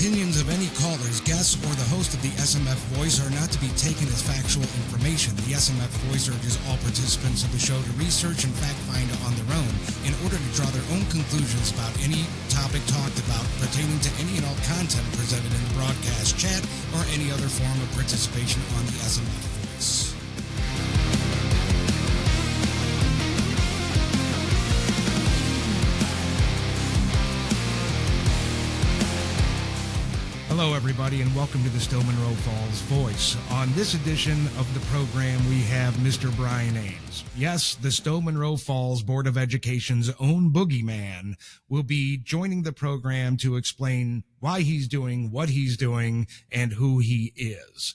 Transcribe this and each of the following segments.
opinions of any callers, guests, or the host of the SMF Voice are not to be taken as factual information. The SMF Voice urges all participants of the show to research and fact-find on their own in order to draw their own conclusions about any topic talked about pertaining to any and all content presented in the broadcast, chat, or any other form of participation on the SMF Voice. Hello, everybody, and welcome to the Stow Munroe Falls Voice. On this edition of the program, we have Mr. Brian Ames. Yes, the Stow Munroe Falls Board of Education's own Boogieman will be joining the program to explain why he's doing what he's doing and who he is.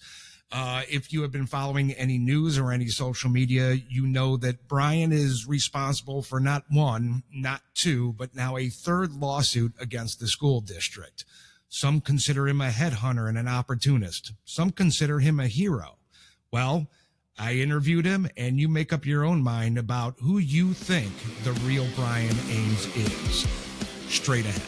If you have been following any news or any social media, you know that Brian is responsible for not one, not two, but now a third lawsuit against the school district. Some consider him a headhunter and an opportunist. Some consider him a hero. Well, I interviewed him, and you make up your own mind about who you think the real Brian Ames is. Straight ahead.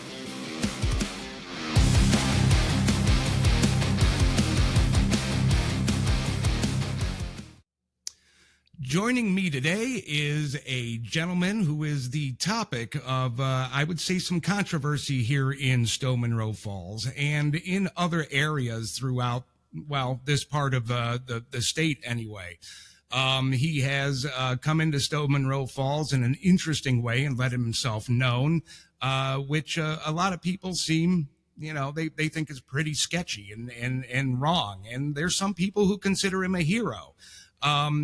Joining me today is a gentleman who is the topic of, I would say, some controversy here in Stow Munroe Falls and in other areas throughout, well, this part of the state anyway. He has come into Stow Munroe Falls in an interesting way and let himself known, which a lot of people seem, you know, they think is pretty sketchy and wrong. And there's some people who consider him a hero.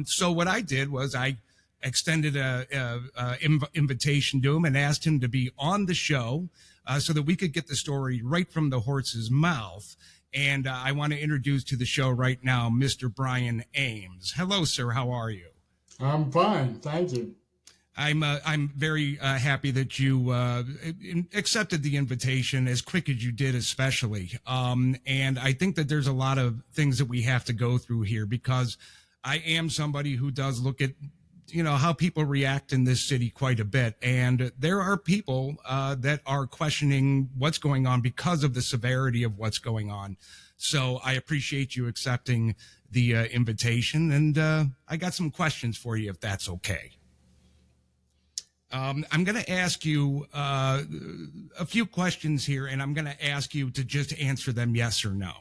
So what I did was I extended a invitation to him and asked him to be on the show so that we could get the story right from the horse's mouth. And I want to introduce to the show right now, Mr. Brian Ames. Hello, sir. How are you? I'm fine. Thank you. I'm very happy that you accepted the invitation as quick as you did, especially. And I think that there's a lot of things that we have to go through here because I am somebody who does look at, you know, how people react in this city quite a bit. And there are people that are questioning what's going on because of the severity of what's going on. So I appreciate you accepting the invitation. And I got some questions for you, if that's okay. I'm going to ask you a few questions here, and I'm going to ask you to just answer them yes or no.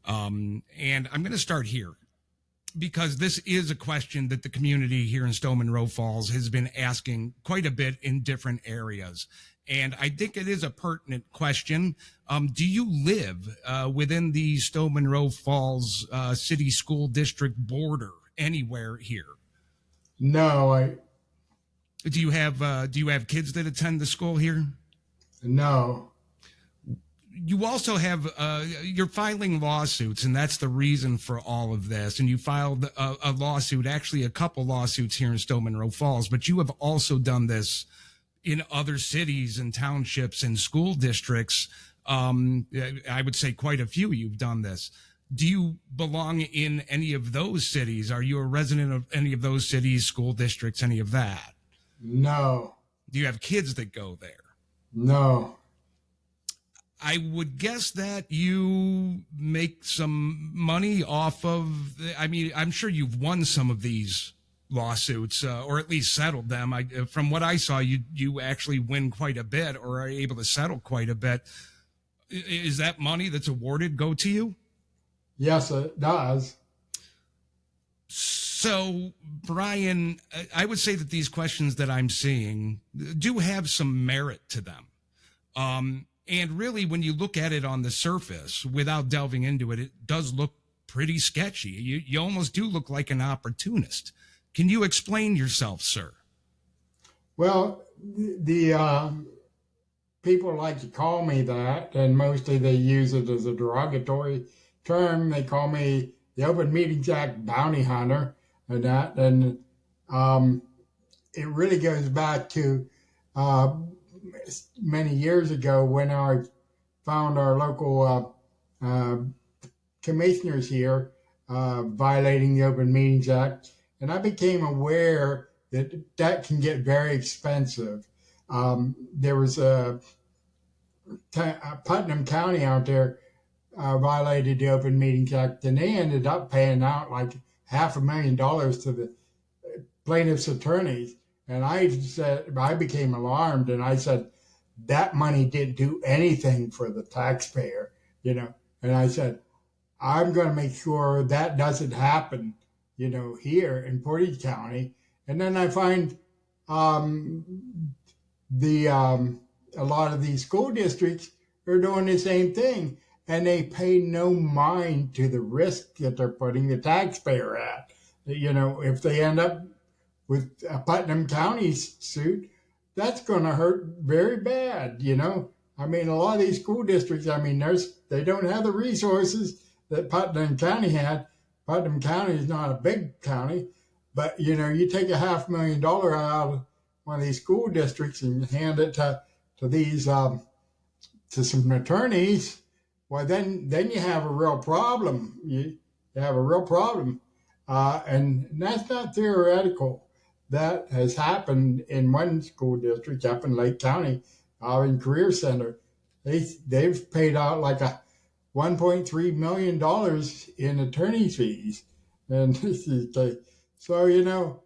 And I'm going to start here, because this is a question that the community here in Stow Munroe Falls has been asking quite a bit in different areas. And I think it is a pertinent question. Do you live within the Stow Munroe Falls City School District border anywhere here? No, Do you have kids that attend the school here? No. You also have, you're filing lawsuits, and that's the reason for all of this. And you filed a lawsuit, actually a couple lawsuits here in Stow Munroe Falls, but you have also done this in other cities and townships and school districts. I would say quite a few you've done this. Do you belong in any of those cities? Are you a resident of any of those cities, school districts, any of that? No. Do you have kids that go there? No. I would guess that you make some money off of, I mean, I'm sure you've won some of these lawsuits or at least settled them. From what I saw, you actually win quite a bit or are able to settle quite a bit. Is that money that's awarded go to you? Yes, it does. So, Brian, I would say that these questions that I'm seeing do have some merit to them. And really, when you look at it on the surface, without delving into it, it does look pretty sketchy. You almost do look like an opportunist. Can you explain yourself, sir? Well, the people like to call me that, and mostly they use it as a derogatory term. They call me the Open Meetings Act bounty hunter and that. And it really goes back to many years ago when I found our local commissioners here violating the Open Meetings Act, and I became aware that that can get very expensive. There was a Putnam County out there violated the Open Meetings Act, and they ended up paying out like $500,000 to the plaintiff's attorneys. And I became alarmed, and I said, that money didn't do anything for the taxpayer, you know. And I said, I'm going to make sure that doesn't happen, you know, here in Portage County. And then I find a lot of these school districts are doing the same thing, and they pay no mind to the risk that they're putting the taxpayer at. You know, if they end up with a Putnam County suit, that's going to hurt very bad, you know. I mean, a lot of these school districts, I mean, they don't have the resources that Putnam County had. Putnam County is not a big county, but, you know, you take $500,000 out of one of these school districts and hand it to these, to some attorneys, well, then you have a real problem. You have a real problem. And that's not theoretical. That has happened in one school district up in Lake County, in Career Center. They've paid out like a $1.3 million in attorney fees. And so, you know,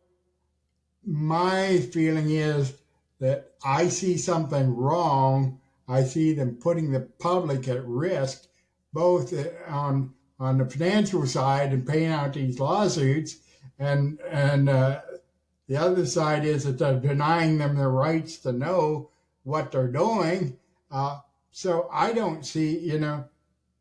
my feeling is that I see something wrong. I see them putting the public at risk, both on the financial side and paying out these lawsuits, and the other side is that they're denying them their rights to know what they're doing. So I don't see, you know,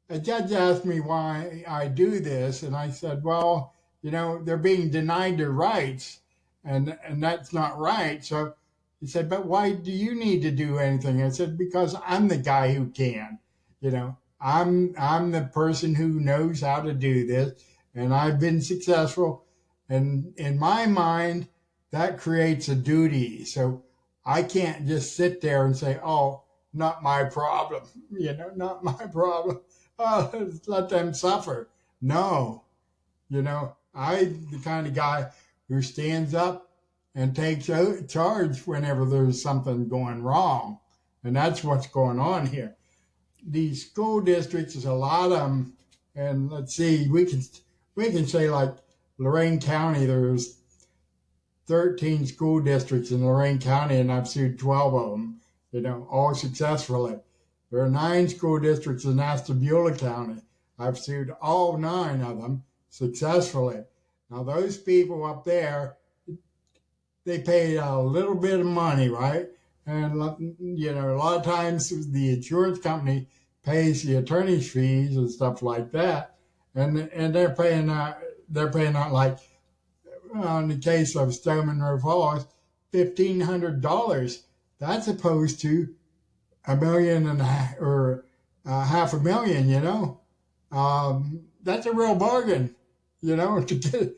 a judge asked me why I do this, and I said, well, you know, they're being denied their rights, and that's not right. So he said, but why do you need to do anything? I said, because I'm the guy who can, you know, I'm the person who knows how to do this, and I've been successful. And in my mind, that creates a duty. So I can't just sit there and say, oh, not my problem, you know, not my problem. Oh, let them suffer. No, you know, I'm the kind of guy who stands up and takes charge whenever there's something going wrong. And that's what's going on here. These school districts, there's a lot of them. And let's see, we can say like Lorain County, there's 13 school districts in Lorain County, and I've sued 12 of them, you know, all successfully. There are 9 school districts in Ashtabula County. I've sued all 9 of them successfully. Now, those people up there, they pay a little bit of money, right? And, you know, a lot of times the insurance company pays the attorney's fees and stuff like that. And they're paying out like, in the case of Stow Munroe Falls, $1,500. That's opposed to $1.5 million or $500,000, you know. That's a real bargain, you know, to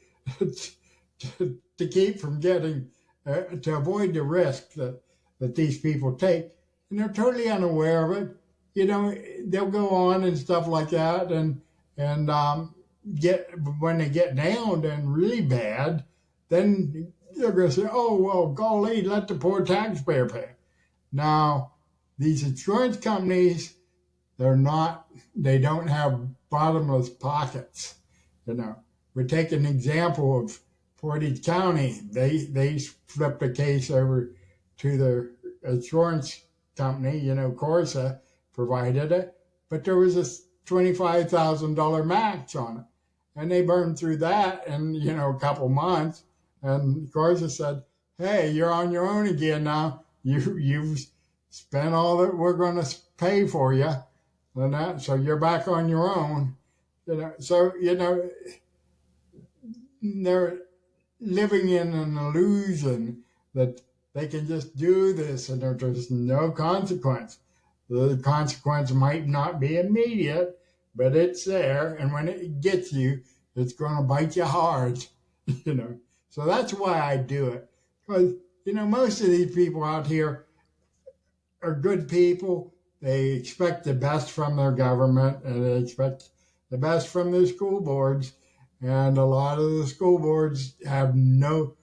keep from getting, to avoid the risk that these people take. And they're totally unaware of it. You know, they'll go on and stuff like that, and when they get downed and really bad, then they're going to say, oh, well, golly, let the poor taxpayer pay. Now, these insurance companies, they don't have bottomless pockets. You know, we take an example of Portage County. They flipped a case over to the insurance company, you know, Corsa provided it, but there was a $25,000 match on it. And they burned through that in, you know, a couple months. And Corsa said, hey, you're on your own again now. You've spent all that we're going to pay for you. And so you're back on your own. You know, so, you know, they're living in an illusion that they can just do this and there's no consequence. The consequence might not be immediate, but it's there. And when it gets you, it's going to bite you hard, you know. So that's why I do it. Because, you know, most of these people out here are good people. They expect the best from their government, and they expect the best from their school boards. And a lot of the school boards have no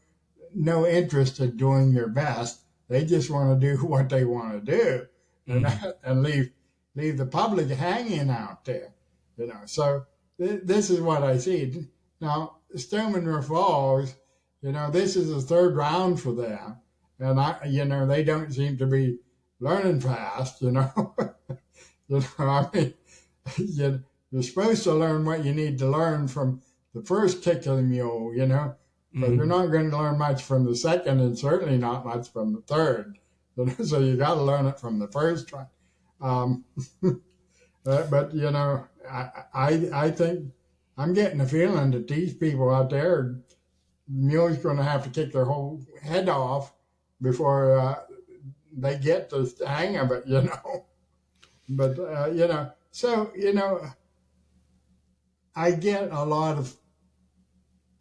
interest in doing their best. They just want to do what they want to do, and, and leave the public hanging out there, So this is what I see. Now, Stow Munroe Falls, this is the third round for them, and they don't seem to be learning fast, I mean, you're supposed to learn what you need to learn from the first kick of the mule, but you're not going to learn much from the second, and certainly not much from the third. So you got to learn it from the first one. But I think I'm getting a feeling that these people out there, the mule's going to have to kick their whole head off before they get the hang of it, But so I get a lot of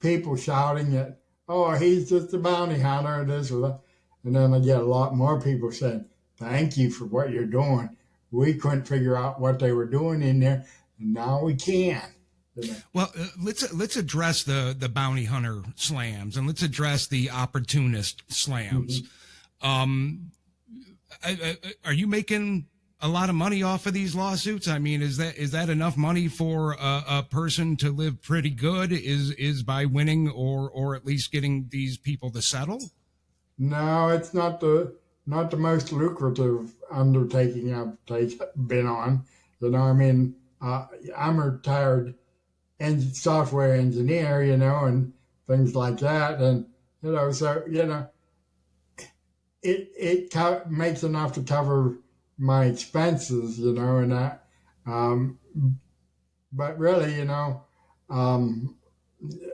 people shouting that, oh, he's just a bounty hunter, this or that. And then I get a lot more people saying, thank you for what you're doing. We couldn't figure out what they were doing in there, and now we can. Well, let's address the bounty hunter slams, and let's address the opportunist slams. Are you making a lot of money off of these lawsuits? I mean, is that enough money for a person to live pretty good? Is by winning or at least getting these people to settle? No, it's not the most lucrative undertaking I've been on. I mean, I'm a retired software engineer, and things like that, and so it makes enough to cover my expenses, and that. But really,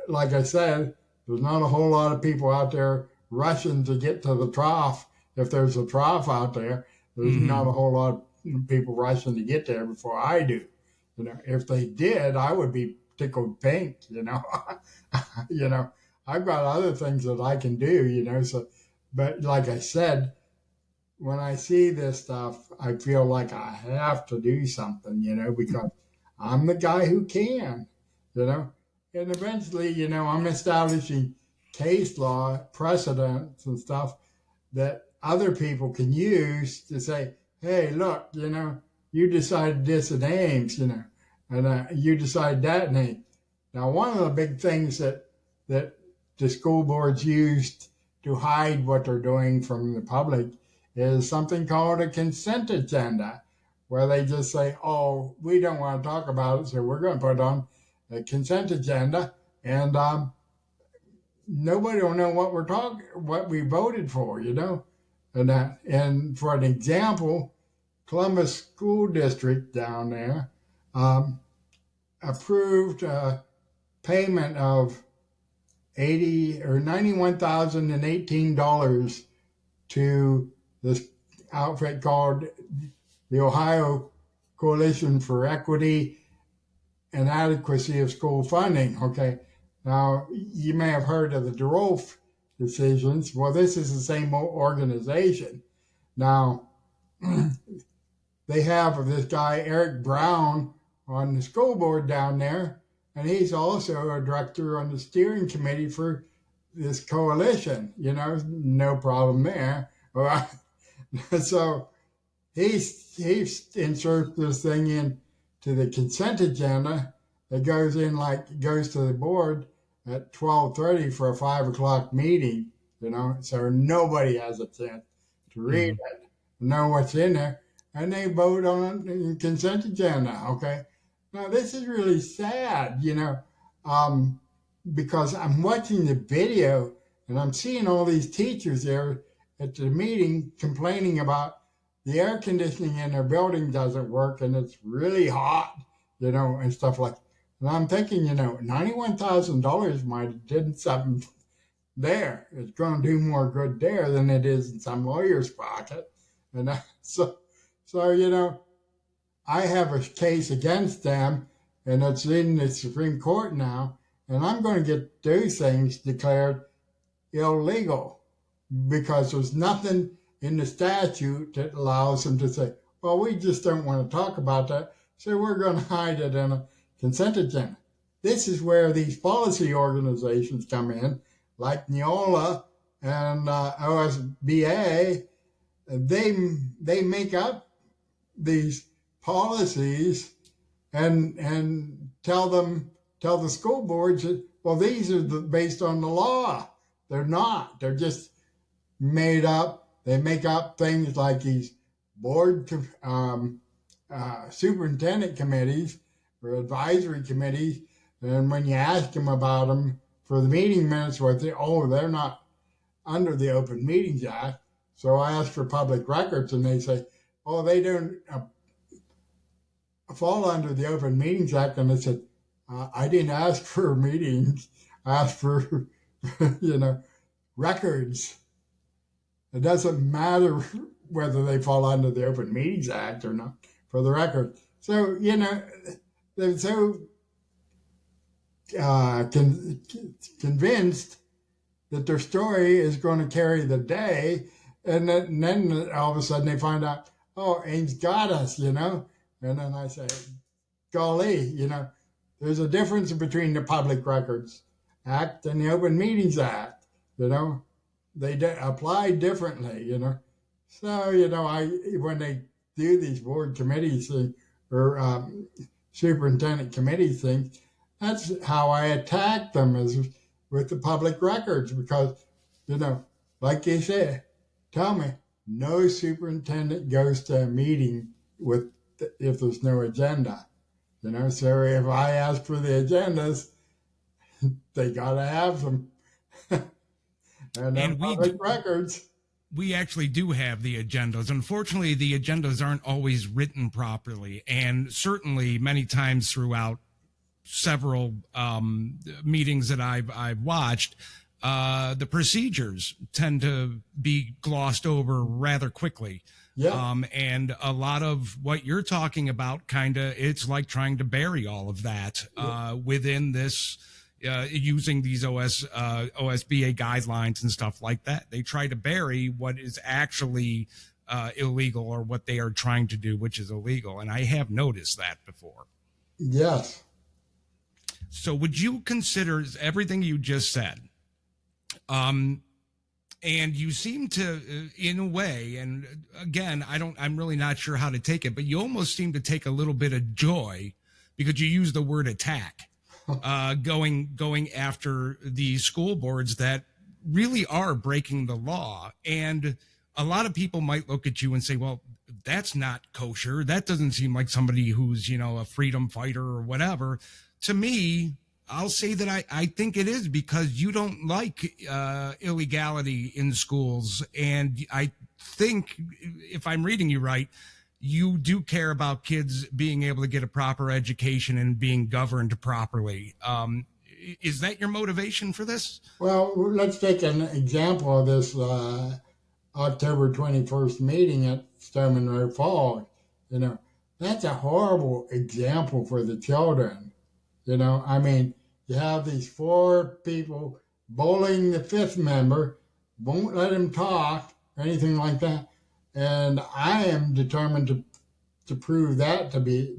like I said, there's not a whole lot of people out there rushing to get to the trough. If there's a trough out there, there's not a whole lot of people rushing to get there before I do. If they did, I would be tickled pink, I've got other things that I can do, so, but like I said, when I see this stuff, I feel like I have to do something, because I'm the guy who can, and eventually, I'm establishing case law precedents and stuff that other people can use to say, hey, look, you decided this at Ames, and you decide that name. Now, one of the big things that the school boards used to hide what they're doing from the public is something called a consent agenda, where they just say, oh, we don't want to talk about it, so we're going to put on a consent agenda, and nobody will know what we voted for, And for an example, Columbus School District down there approved a payment of $91,018 to this outfit called the Ohio Coalition for Equity and Adequacy of School Funding. Okay, now you may have heard of the DeRolf decisions. Well, this is the same organization. Now, they have this guy, Eric Brown, on the school board down there, and he's also a director on the steering committee for this coalition. No problem there. So he inserts this thing into the consent agenda that goes to the board at 12:30 for a 5 o'clock meeting, so nobody has a chance to read it, know what's in there, and they vote on the consent agenda. Okay, now this is really sad, because I'm watching the video and I'm seeing all these teachers there at the meeting complaining about the air conditioning in their building doesn't work and it's really hot, and stuff like that. And I'm thinking, $91,000 might have did something there. It's going to do more good there than it is in some lawyer's pocket. And so I have a case against them, and it's in the Supreme Court now, and I'm going to get those things declared illegal because there's nothing in the statute that allows them to say, well, we just don't want to talk about that, so we're going to hide it in a consent agenda. This is where these policy organizations come in, like Neola and OSBA. They make up these policies and tell the school boards that, well, these are based on the law. They're not. They're just made up. They make up things like these board superintendent committees or advisory committees, and when you ask them about them for the meeting minutes, they're not under the Open Meetings Act. So I asked for public records, and they say, oh, they don't fall under the Open Meetings Act. And I said, I didn't ask for meetings. I asked for, records. It doesn't matter whether they fall under the Open Meetings Act or not, for the record. So, they're so convinced that their story is going to carry the day. And then all of a sudden they find out, oh, Ames got us, And then I say, golly, there's a difference between the Public Records Act and the Open Meetings Act, They apply differently, So, when they do these board committees or superintendent committee things, that's how I attack them, is with the public records, because, like you said, tell me, no superintendent goes to a meeting if there's no agenda, So if I ask for the agendas, they gotta have them, and public records. We actually do have the agendas. Unfortunately, the agendas aren't always written properly, and certainly many times throughout several meetings that I've watched, the procedures tend to be glossed over rather quickly. Yeah. And a lot of what you're talking about, it's like trying to bury all of that within this, using these OSBA guidelines and stuff like that. They try to bury what is actually illegal, or what they are trying to do, which is illegal. And I have noticed that before. Yes. So would you consider everything you just said? And you seem to, in a way, and again, I'm really not sure how to take it, but you almost seem to take a little bit of joy, because you use the word attack, going after the school boards that really are breaking the law. And a lot of people might look at you and say, well, that's not kosher. That doesn't seem like somebody who's, a freedom fighter or whatever. To me, I'll say that I think it is, because you don't like illegality in schools. And I think, if I'm reading you right, you do care about kids being able to get a proper education and being governed properly. Is that your motivation for this? Well, let's take an example of this October 21st meeting at Stow Munroe Falls. That's a horrible example for the children. You have these 4 people bullying the 5th member, won't let him talk, or anything like that. And I am determined to prove that to be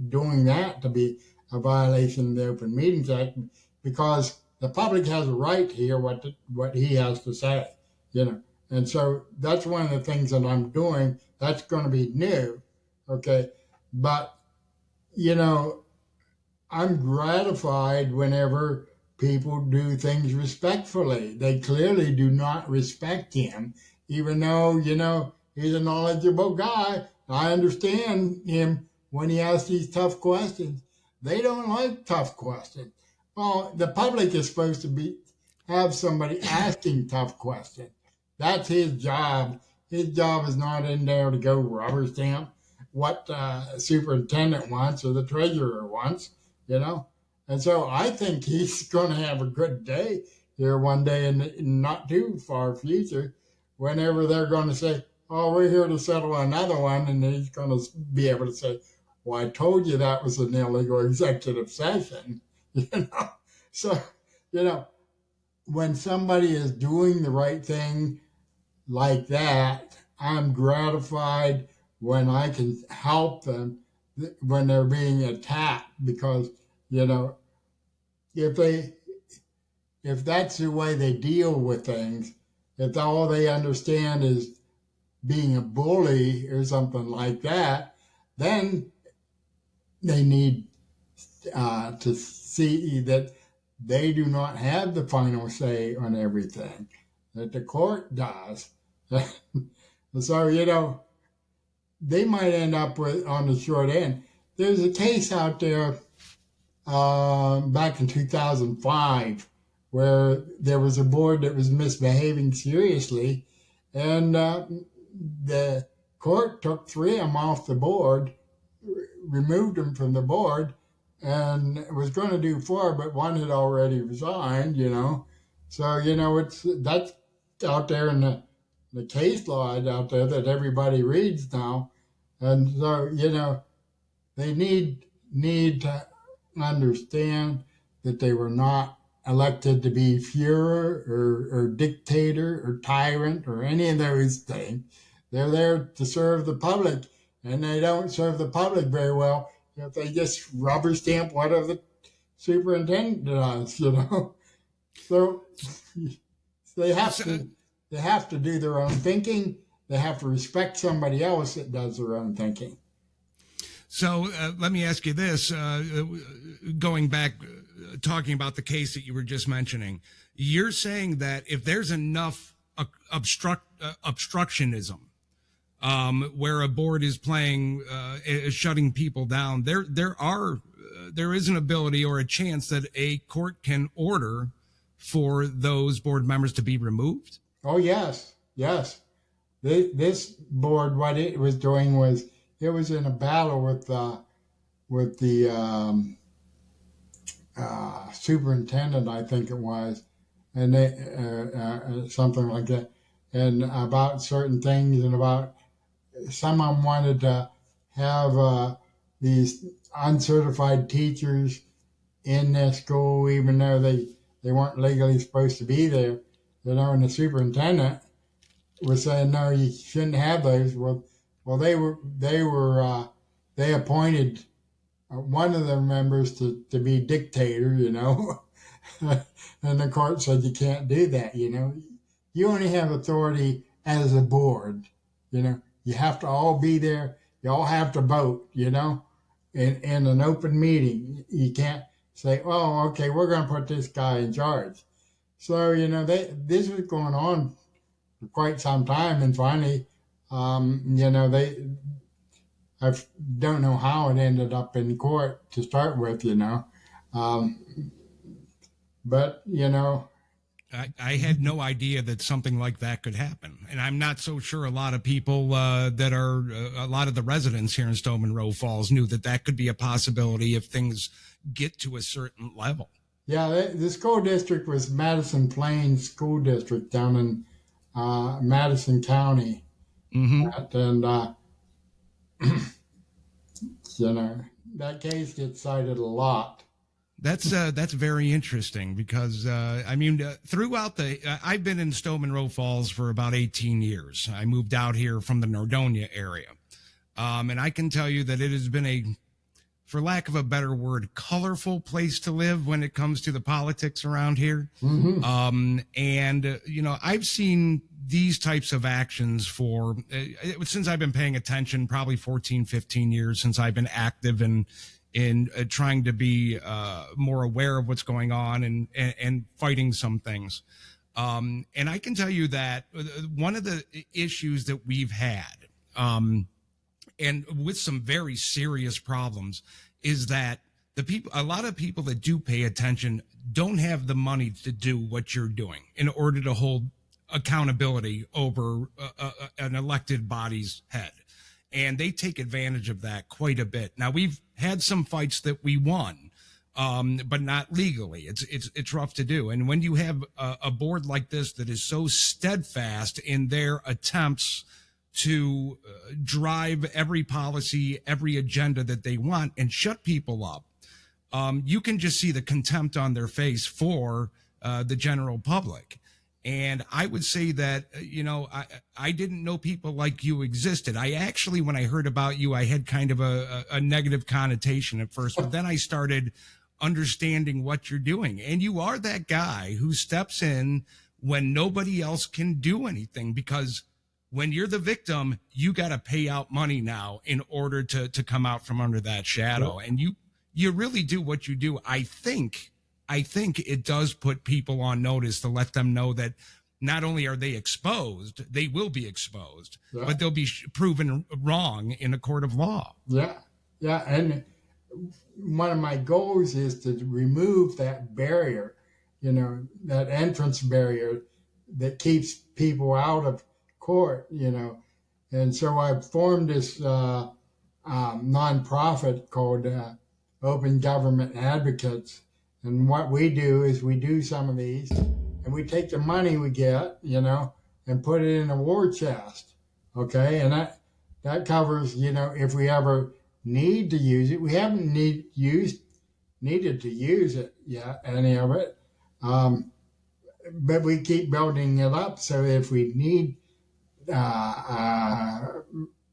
a violation of the Open Meetings Act, because the public has a right to hear what he has to say, And so that's one of the things that I'm doing. That's going to be new, okay? But, I'm gratified whenever people do things respectfully. They clearly do not respect him, even though, he's a knowledgeable guy. I understand him when he asks these tough questions. They don't like tough questions. Well, the public is supposed to have somebody asking tough questions. That's his job. His job is not in there to go rubber stamp what the superintendent wants or the treasurer wants, And so I think he's going to have a good day here one day in the not too far future, whenever they're going to say, oh, we're here to settle another one. And he's going to be able to say, well, I told you that was an illegal executive session, So, when somebody is doing the right thing like that, I'm gratified when I can help them when they're being attacked, because, if that's the way they deal with things, if all they understand is being a bully or something like that, then they need to see that they do not have the final say on everything, that the court does. So, they might end up with on the short end. There's a case out there back in 2005 where there was a board that was misbehaving seriously, and the court took 3 of them off the board, removed them from the board, and was going to do 4, but 1 had already resigned, So, that's out there in the case law out there that everybody reads now. And so, they need to understand that they were not elected to be Führer or dictator or tyrant or any of those things. They're there to serve the public, and they don't serve the public very well if they just rubber stamp whatever the superintendent does, So they have to do their own thinking. They have to respect somebody else that does their own thinking. So let me ask you this, going back, talking about the case that you were just mentioning, you're saying that if there's enough obstructionism, where a board is playing, shutting people down, there is an ability or a chance that a court can order for those board members to be removed? Oh, yes. This board, what it was doing was, it was in a battle with the superintendent, I think it was, and they something like that, and about certain things, and about some of them wanted to have these uncertified teachers in their school, even though they weren't legally supposed to be there, and the superintendent was saying, no, you shouldn't have those. Well, they appointed one of their members to be dictator, and the court said you can't do that, You only have authority as a board, You have to all be there. You all have to vote, in an open meeting. You can't say, oh, okay, we're going to put this guy in charge. So, this was going on for quite some time, and finally, I don't know how it ended up in court to start with, but I had no idea that something like that could happen, and I'm not so sure a lot of people that are a lot of the residents here in Stow Munroe Falls knew that could be a possibility if things get to a certain level. Yeah, the school district was Madison Plains School District down in Madison County. Mm-hmm. And that case gets cited a lot. That's very interesting because throughout I've been in Stow Munroe Falls for about 18 years. I moved out here from the Nordonia area, and I can tell you that it has been a, for lack of a better word, colorful place to live when it comes to the politics around here. Mm-hmm. I've seen these types of actions for since I've been paying attention, probably 14, 15 years since I've been active in trying to be more aware of what's going on and fighting some things. And I can tell you that one of the issues that we've had, and with some very serious problems, is that a lot of people that do pay attention don't have the money to do what you're doing in order to hold accountability over an elected body's head. And they take advantage of that quite a bit. Now, we've had some fights that we won, but not legally. It's rough to do. And when you have a board like this that is so steadfast in their attempts to drive every policy, every agenda that they want and shut people up, you can just see the contempt on their face for the general public. And I would say that, I didn't know people like you existed. I actually, when I heard about you, I had kind of a negative connotation at first, but then I started understanding what you're doing. And you are that guy who steps in when nobody else can do anything, because when you're the victim, you got to pay out money now in order to come out from under that shadow. And you really do what you do. I think it does put people on notice to let them know that not only are they exposed, they will be exposed, but they'll be proven wrong in a court of law. Yeah. Yeah. And one of my goals is to remove that barrier, that entrance barrier that keeps people out of court, And so I formed this nonprofit called Open Government Advocates. And what we do is we do some of these and we take the money we get, and put it in a war chest. Okay. And that covers, if we ever need to use it, we haven't needed to use it yet, any of it. But we keep building it up. So if we need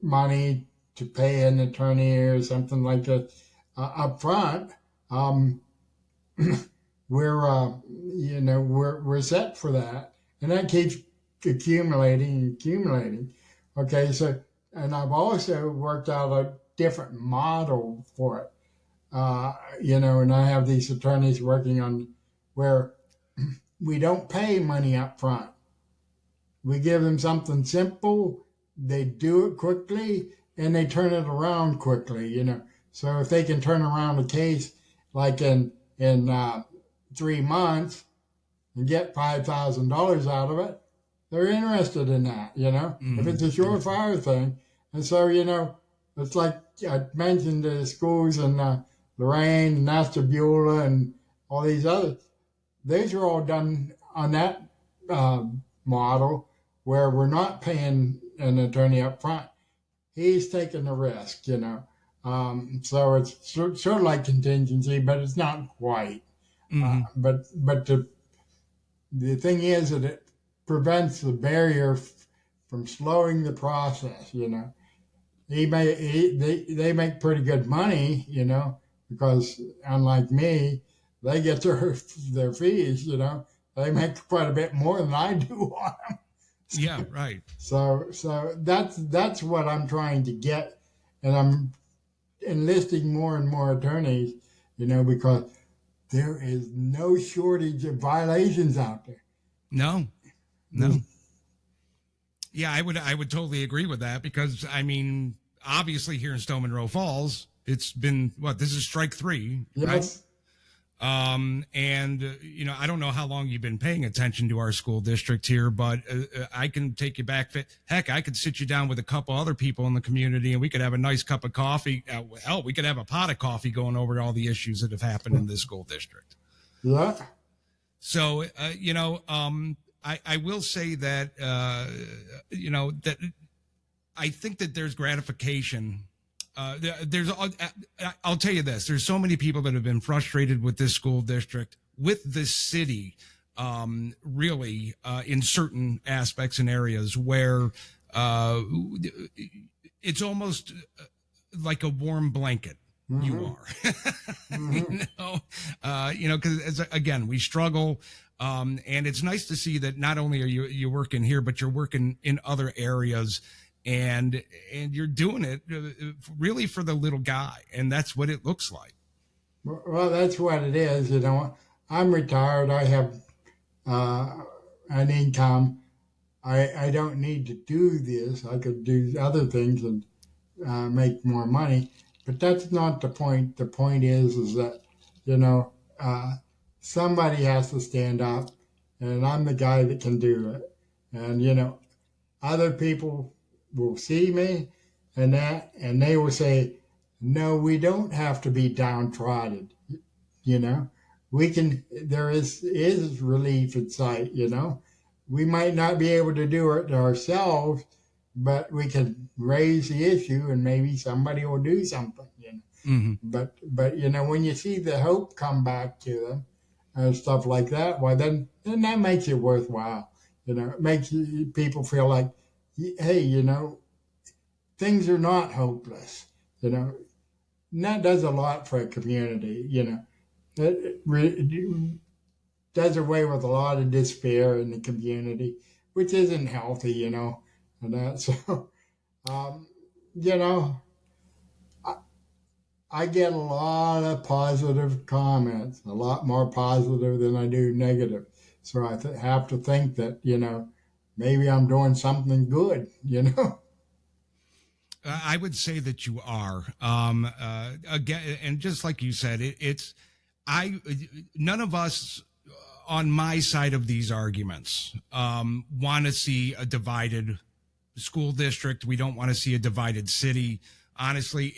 money to pay an attorney or something like that up front, we're set for that, and that keeps accumulating. Okay, so and I've also worked out a different model for it, and I have these attorneys working on where we don't pay money up front. We give them something simple, they do it quickly, and they turn it around quickly, So if they can turn around a case like in 3 months and get $5,000 out of it, they're interested in that, if it's a surefire thing. And so, it's like I mentioned the schools in Lorraine and Ashtabula and all these others. These are all done on that model where we're not paying an attorney up front. He's taking the risk, So it's sort of like contingency, but it's not quite. But the thing is that it prevents the barrier from slowing the process. They make pretty good money, because unlike me, they get their fees. They make quite a bit more than I do on them. Yeah, right. So that's what I'm trying to get, and I'm enlisting more and more attorneys, because there is no shortage of violations out there. No. Yeah, I would totally agree with that, because obviously here in Stow Munroe Falls, it's been this is strike 3, yes. Right? I don't know how long you've been paying attention to our school district here, but I can take you back. Heck, I could sit you down with a couple other people in the community and we could have a nice cup of coffee. Hell, we could have a pot of coffee going over all the issues that have happened in this school district. Yeah. So, I will say that, that I think that there's gratification. I'll tell you this, there's so many people that have been frustrated with this school district, with this city, really, in certain aspects and areas where, it's almost like a warm blanket. Mm-hmm. You are, cause again, we struggle. And it's nice to see that not only are you working here, but you're working in other areas. And you're doing it really for the little guy, and that's what it looks like. Well, that's what it is. I'm retired. I have an income. I don't need to do this. I could do other things and make more money, but that's not the point. The point is that somebody has to stand up, and I'm the guy that can do it. And other people will see me and they will say, no, we don't have to be downtrodden. We can, there is relief in sight. We might not be able to do it ourselves, but we can raise the issue and maybe somebody will do something. Mm-hmm. But when you see the hope come back to them and stuff like that, well, then that makes it worthwhile. It makes people feel like, hey, things are not hopeless, and that does a lot for a community, it does away with a lot of despair in the community, which isn't healthy, and that. So, um, you know, I, I get a lot of positive comments, a lot more positive than I do negative. So I have to think that, maybe I'm doing something good, I would say that you are. Again, and just like you said, it's I. None of us on my side of these arguments want to see a divided school district. We don't want to see a divided city. Honestly,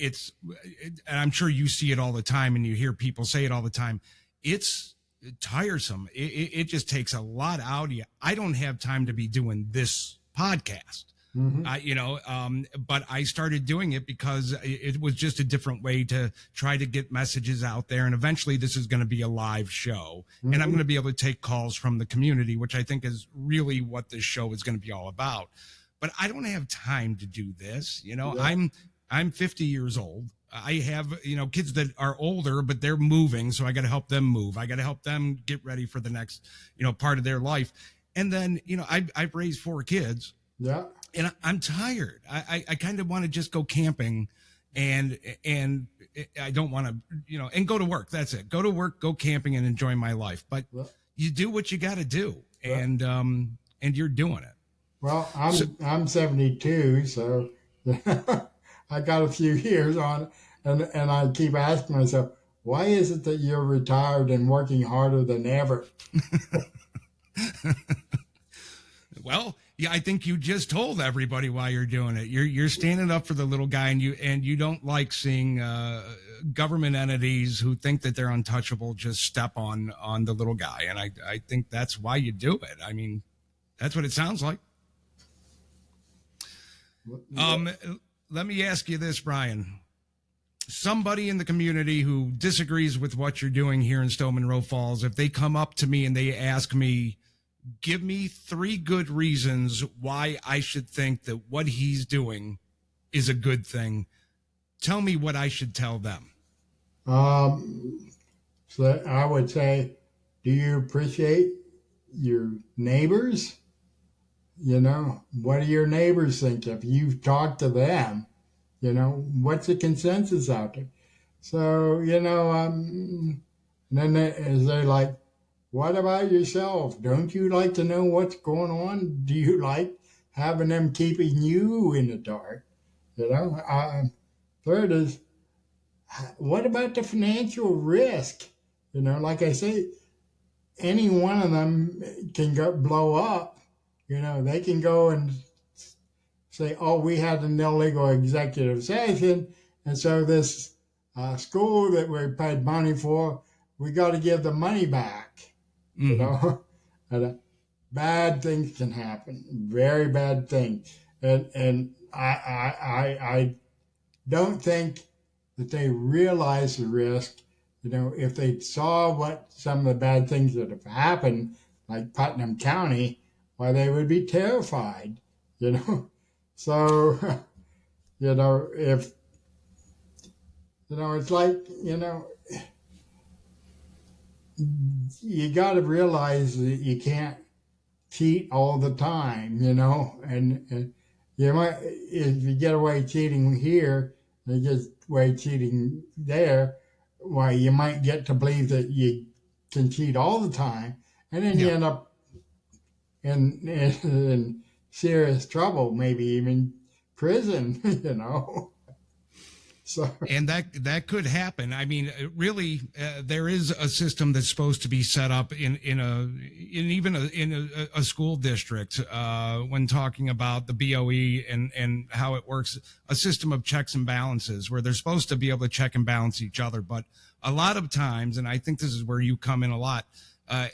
and I'm sure you see it all the time, and you hear people say it all the time. It's tiresome. It just takes a lot out of you. I don't have time to be doing this podcast. Mm-hmm. But I started doing it because it was just a different way to try to get messages out there. And eventually this is going to be a live show, Mm-hmm. and I'm going to be able to take calls from the community, which I think is really what this show is going to be all about. But I don't have time to do this. Yeah. I'm 50 years old. I have, kids that are older, but they're moving. So I got to help them move. I got to help them get ready for the next, part of their life. And then, I've raised 4 kids. Yeah. And I'm tired. I kind of want to just go camping, and I don't want to, and go to work. That's it. Go to work, go camping, and enjoy my life. But you do what you got to do, and you're doing it. Well, I'm 72, so I got a few years on, and I keep asking myself, why is it that you're retired and working harder than ever? Well, yeah, I think you just told everybody why you're doing it. You're standing up for the little guy, and you don't like seeing government entities who think that they're untouchable just step on the little guy. And I think that's why you do it. I mean, that's what it sounds like. Let me ask you this, Brian. Somebody in the community who disagrees with what you're doing here in Stow Munroe Falls, if they come up to me and they ask me, give me 3 good reasons why I should think that what he's doing is a good thing, tell me what I should tell them. So I would say, do you appreciate your neighbors? What do your neighbors think? If you've talked to them, what's the consensus out there? So, and then they're like, what about yourself? Don't you like to know what's going on? Do you like having them keeping you in the dark? Third is, what about the financial risk? Like I say, any one of them can blow up. They can go and say, oh, we had an illegal executive session, and so this school that we paid money for, we got to give the money back. Mm-hmm. And bad things can happen, very bad things. And I don't think that they realize the risk. If they saw what some of the bad things that have happened, like Putnam County, why they would be terrified, So, if, it's like, you got to realize that you can't cheat all the time, and you might, if you get away cheating here, and you get away cheating there, why you might get to believe that you can cheat all the time, and then you end up in serious trouble, maybe even prison, So. And that could happen. I mean, really, there is a system that's supposed to be set up in a school district when talking about the BOE and how it works. A system of checks and balances where they're supposed to be able to check and balance each other. But a lot of times, and I think this is where you come in a lot,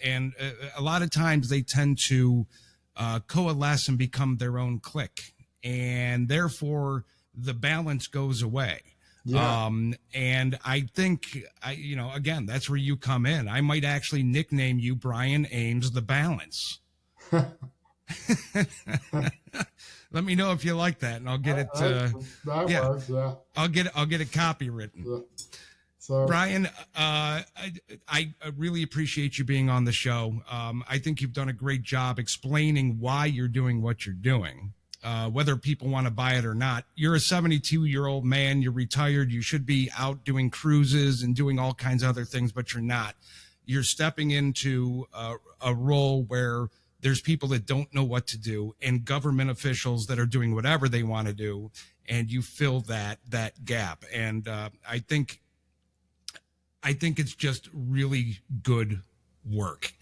and a lot of times they tend to coalesce and become their own clique, and therefore the balance goes away. Yeah. And I think, again, that's where you come in. I might actually nickname you Brian Ames the Balance. Let me know if you like that, and I'll get it. That works, yeah. I'll get it copywritten. Yeah. So, Brian, I really appreciate you being on the show. I think you've done a great job explaining why you're doing what you're doing. whether people want to buy it or not. You're a 72-year-old man. You're retired. You should be out doing cruises and doing all kinds of other things, but you're not. You're stepping into a role where there's people that don't know what to do and government officials that are doing whatever they want to do, and you fill that gap. And I think it's just really good work.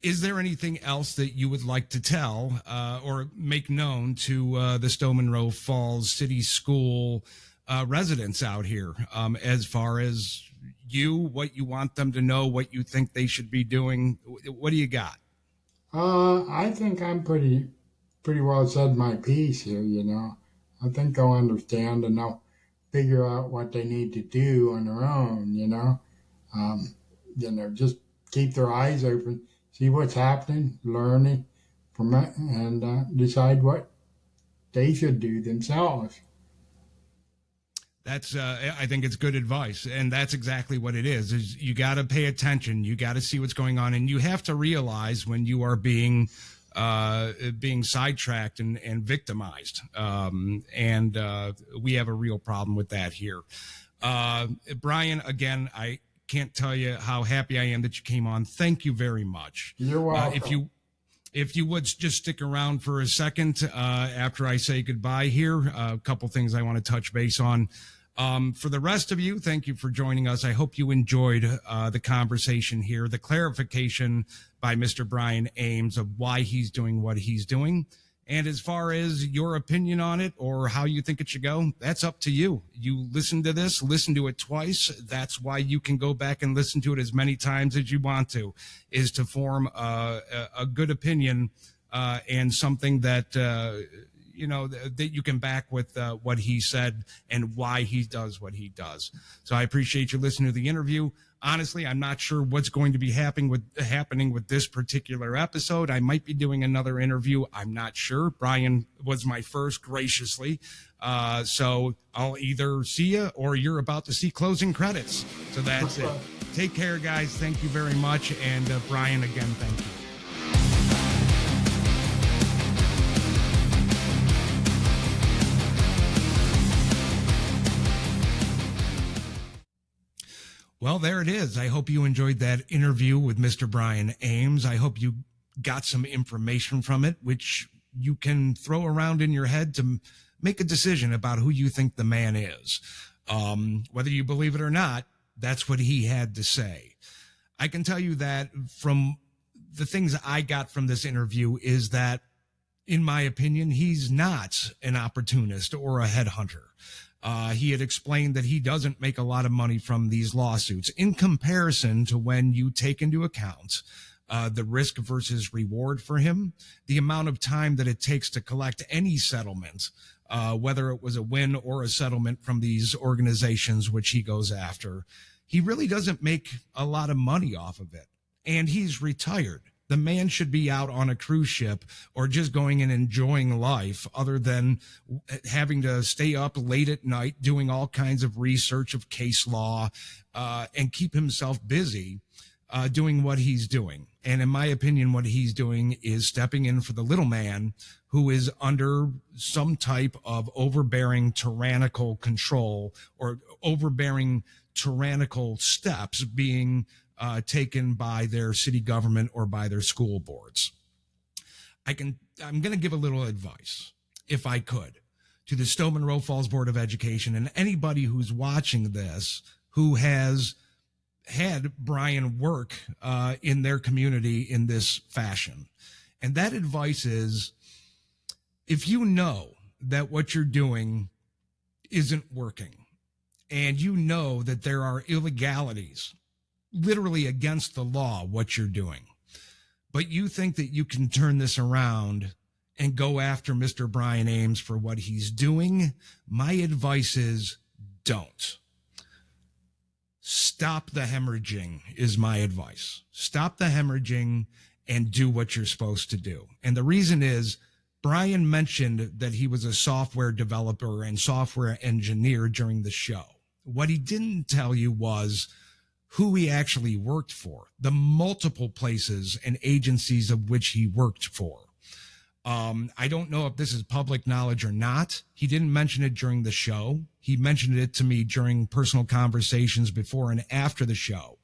Is there anything else that you would like to tell or make known to the Stow Munroe Falls City School residents out here as far as what you want them to know, what you think they should be doing? What do you got? I think I'm pretty well said my piece here, I think they'll understand and they'll figure out what they need to do on their own, just keep their eyes open, see what's happening, learning from it, and decide what they should do themselves. That's, I think it's good advice. And that's exactly what it is you got to pay attention. You got to see what's going on. And you have to realize when you are being sidetracked and victimized. We have a real problem with that here. Brian, again, I can't tell you how happy I am that you came on. Thank you very much. You're welcome. If you would just stick around for a second after I say goodbye here, a couple things I want to touch base on. For the rest of you, thank you for joining us. I hope you enjoyed the conversation here, the clarification by Mr. Brian Ames of why he's doing what he's doing. And as far as your opinion on it or how you think it should go, that's up to you. You listen to this, listen to it twice. That's why you can go back and listen to it as many times as you want to, is to form a good opinion and something that, that you can back with what he said and why he does what he does. So I appreciate you listening to the interview. Honestly, I'm not sure what's going to be happening with this particular episode. I might be doing another interview. I'm not sure. Brian was my first, graciously. So I'll either see you or you're about to see closing credits. So that's it. Take care, guys. Thank you very much. And Brian, again, thank you. Well, there it is. I hope you enjoyed that interview with Mr. Brian Ames. I hope you got some information from it, which you can throw around in your head to make a decision about who you think the man is. Whether you believe it or not, that's what he had to say. I can tell you that from the things I got from this interview is that, in my opinion, he's not an opportunist or a headhunter. He had explained that he doesn't make a lot of money from these lawsuits in comparison to when you take into account the risk versus reward for him, the amount of time that it takes to collect any settlement, whether it was a win or a settlement from these organizations which he goes after. He really doesn't make a lot of money off of it, and he's retired. The man should be out on a cruise ship or just going and enjoying life, other than having to stay up late at night doing all kinds of research of case law and keep himself busy doing what he's doing. And in my opinion, what he's doing is stepping in for the little man who is under some type of overbearing tyrannical control or overbearing tyrannical steps being taken by their city government or by their school boards. I'm going to give a little advice, if I could, to the Stow Munroe Falls Board of Education and anybody who's watching this who has had Brian work in their community in this fashion. And that advice is, if you know that what you're doing isn't working and you know that there are illegalities literally against the law, what you're doing, but you think that you can turn this around and go after Mr. Brian Ames for what he's doing, my advice is don't. Stop the hemorrhaging is my advice. Stop the hemorrhaging and do what you're supposed to do. And the reason is, Brian mentioned that he was a software developer and software engineer during the show. What he didn't tell you was who he actually worked for, the multiple places and agencies of which he worked for. I don't know if this is public knowledge or not. He didn't mention it during the show. He mentioned it to me during personal conversations before and after the show.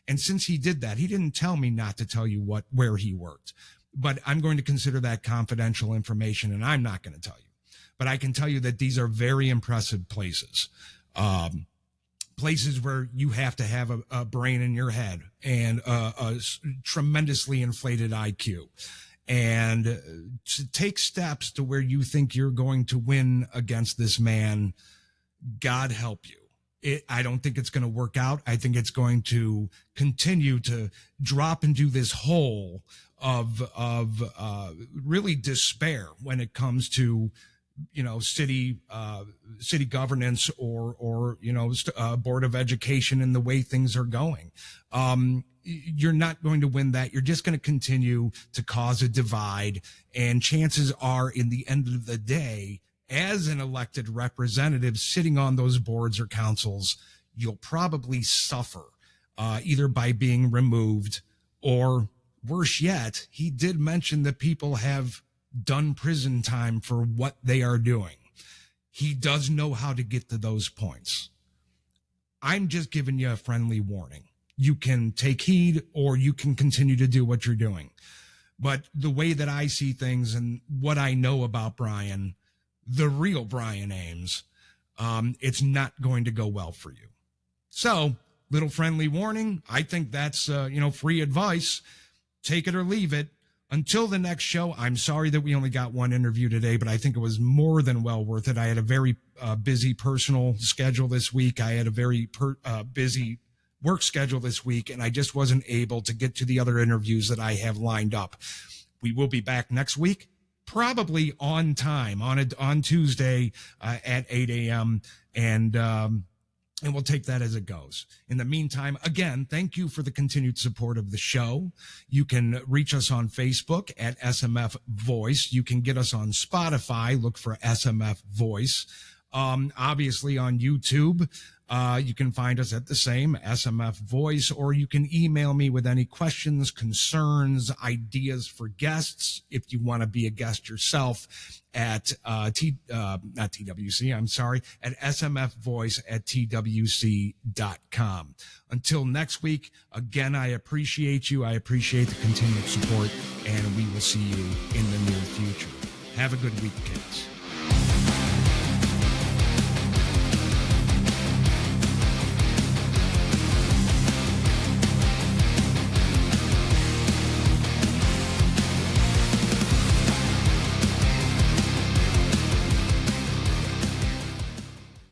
And since he did that, he didn't tell me not to tell you where he worked. But I'm going to consider that confidential information, and I'm not going to tell you. But I can tell you that these are very impressive places. Places where you have to have a brain in your head and a tremendously inflated IQ. And to take steps to where you think you're going to win against this man, God help you. I don't think it's going to work out. I think it's going to continue to drop into this hole of really despair when it comes to, city governance or Board of Education and the way things are going. You're not going to win that. You're just going to continue to cause a divide. And chances are, in the end of the day, as an elected representative sitting on those boards or councils, you'll probably suffer either by being removed or, worse yet, he did mention that people have done prison time for what they are doing. He does know how to get to those points. I'm just giving you a friendly warning. You can take heed or you can continue to do what you're doing. But the way that I see things and what I know about Brian, the real Brian Ames, it's not going to go well for you. So, little friendly warning. I think that's, free advice. Take it or leave it. Until the next show, I'm sorry that we only got one interview today, but I think it was more than well worth it. I had a very busy personal schedule this week. I had a very busy work schedule this week, and I just wasn't able to get to the other interviews that I have lined up. We will be back next week, probably on time, on Tuesday at 8 a.m., and we'll take that as it goes. In the meantime, again, thank you for the continued support of the show. You can reach us on Facebook at SMF Voice. You can get us on Spotify. Look for SMF Voice. Obviously on YouTube, you can find us at the same SMF Voice, or you can email me with any questions, concerns, ideas for guests. If you want to be a guest yourself at, not TWC, I'm sorry, at smfvoice@twc.com. Until next week, again, I appreciate you. I appreciate the continued support, and we will see you in the near future. Have a good week, kids.